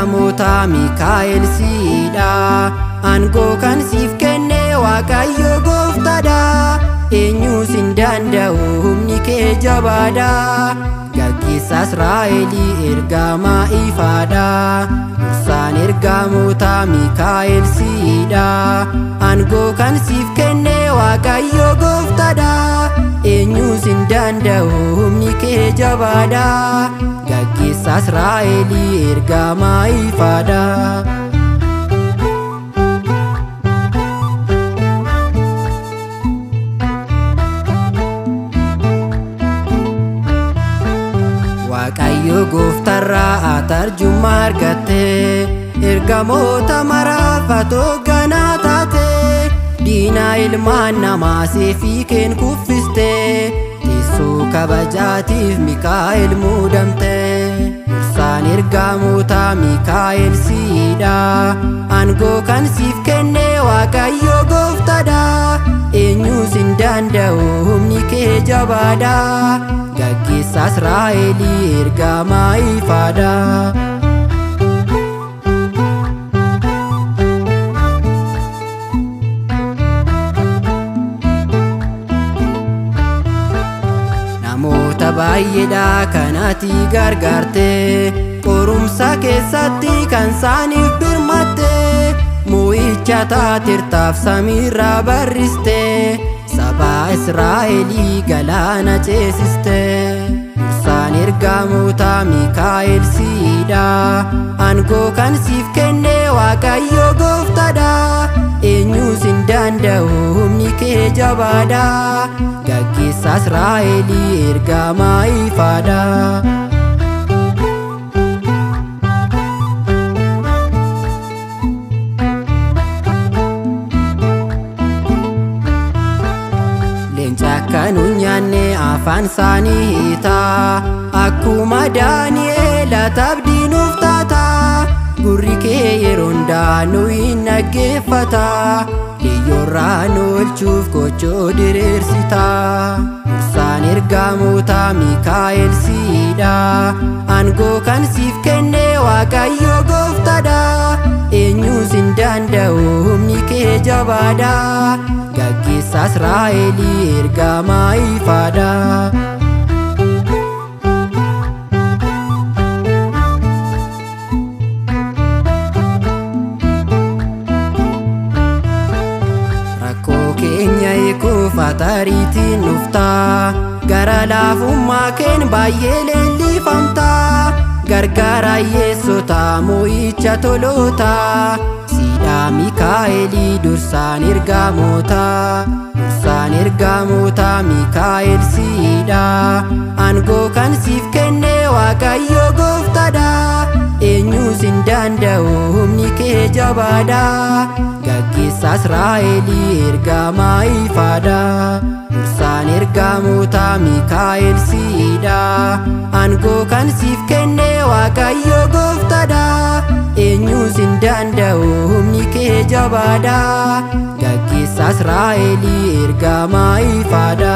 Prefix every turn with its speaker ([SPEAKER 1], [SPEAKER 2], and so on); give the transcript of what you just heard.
[SPEAKER 1] ergamoota Mikaa'el siidha. Aangoo kan siif kenne Waaqayyo gooftaadha. Eenyus hin danda'u humni kee jabaadha. Gaggeessaa Israa'elii ergamaa ifaadha. Dursaan ergamoota Mikaa'el siidha. Aangoo kan siif kenne Waaqayyo gooftaadha. Eenyus hin danda'u humni kee jabaadha. Gaggeessaa Israa'elii ergamaa ifaadha. Waaqayyo gooftarraa ati arjummaa argatte. Ergamoota maraaf ati hoogganaa taate. Diinaa ilmaan namaa seefii keen kuffiste. Teessoo kabajaatiif Mikaa'el muudamte. Dursaan ergamoota Mikaa'el siidha. Aangoo kan siif kenne Waaqayyo gooftaadha. Eenyus hin danda'u humni kee jabaadha. Gaggeessaa Israa'elii ergamaa ifaadha. Namoota baay'eedha kan ati gargaarte. Qorumsa keessatti kan isaaniif birmatte. Moo'icha taatirtaaf samiirraa barriste. Saba Israa'elii galaana ceesiste. Dursaan ergamoota Mikaa'el siidha. Aangoo kan siif kenne Waaqayyo gooftaadha. Eenyus hin danda'u humni kee jabaadha. Gaggeessaa Israa'elii ergamaa ifaadha. Leenca akka nu nyaanne afaan isaanii hiita. Akkuma Daani'eel ati abdii nuuf taata. Gurri kee yeroo hundaa nu hin dhaggeeffata. Kiyyoorraa nu oolchuuf gochoo diriirsita. Dursaan ergamoota Mikaa'el siidha. Aangoo kan siif kenne Waaqayyo gooftaadha. Eenyus hin danda'u humni kee jabaadha. Gaggeessaa Israa'elii ergamaa ifaadha. Rakkoo keenya hiikuuf ati ariitiin dhufta. Gara laafummaa keen baay'ee leellifamta. Gargaara hiyyeessota moo'icha toloota. Siidha Mikaa'elii dursaan ergamoota. Dursaan ergamoota Mikaa'el siidha. Aangoo kan siif kenne Waaqayyo gooftaadha. Eenyus hin danda'u humni kee jabaadha. Gaggeessaa Israa'elii ergamaa ifaadha. Dursaan ergamoota Mikaa'el siidha. Aangoo kan siif kenne Waaqayyo gooftaadha. Eenyus hin danda'u humni kee jabaadha. Gaggeessaa Israa'elii ergamaa ifaadha.